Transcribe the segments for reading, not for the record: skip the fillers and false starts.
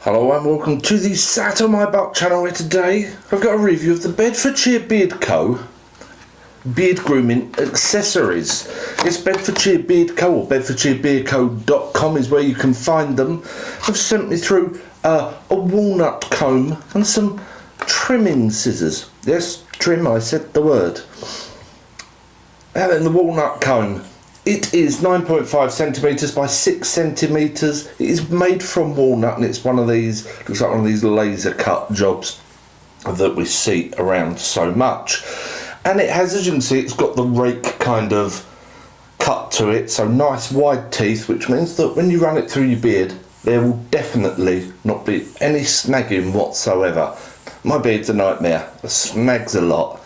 Hello and welcome to the SatonmyButt channel, where today I've got a review of the Bedfordshire Beard Co beard grooming accessories. It's Bedfordshire Beard Co, or BedfordshireBeardCo.com is where you can find them. They've sent me through a walnut comb and some trimming scissors. Yes, trim, I said the word. And then the walnut comb. It is 9.5 centimetres by 6 centimetres. It is made from walnut, and it's one of these, looks like one of these laser cut jobs that we see around so much. And it has, as you can see, it's got the rake kind of cut to it, so nice wide teeth, which means that when you run it through your beard, there will definitely not be any snagging whatsoever. My beard's a nightmare, it snags a lot.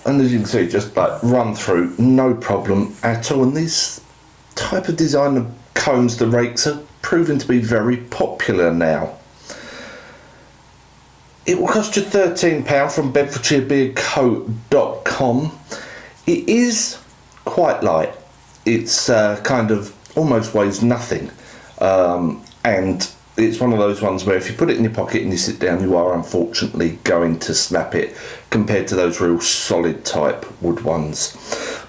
And as you can see, just like run through, no problem at all. And these type of design of combs, the rakes, are proven to be very popular now. It will cost you £13 from BedfordshireBeardCo.com. It is quite light. It's kind of almost weighs nothing, and it's one of those ones where if you put it in your pocket and you sit down, you are unfortunately going to snap it, compared to those real solid type wood ones.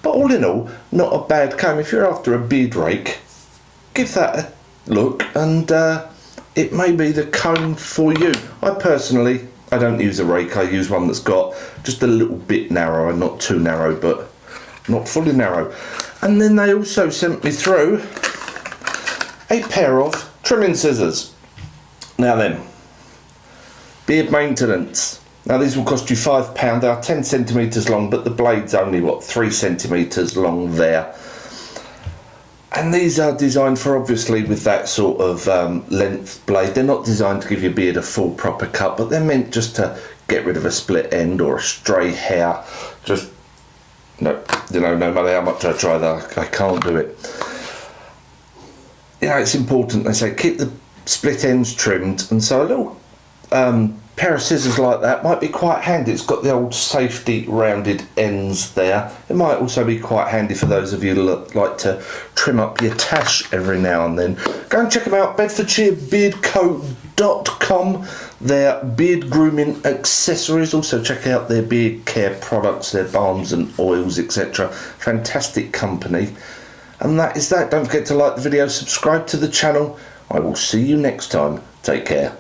But all in all, not a bad comb. If you're after a beard rake, give that a look, and it may be the comb for you. I don't use a rake. I use one that's got just a little bit narrower, not too narrow, but not fully narrow. And then they also sent me through a pair of trimming scissors. Now then, beard maintenance. Now these will cost you £5. They are 10 centimetres long, but the blade's only, what, 3 centimetres long there. And these are designed for, obviously, with that sort of length blade. They're not designed to give your beard a full proper cut, but they're meant just to get rid of a split end or a stray hair. Just, no matter how much I try that, I can't do it. You know, it's important, they say, keep the split ends trimmed, and so a little pair of scissors like that might be quite handy. It's got the old safety rounded ends there. It might also be quite handy for those of you that like to trim up your tash every now and then. Go and check them out, BedfordshireBeardCo.com, their beard grooming accessories. Also check out their beard care products, their balms and oils, etc. Fantastic company. And that is that. Don't forget to like the video, subscribe to the channel. I will see you next time. Take care.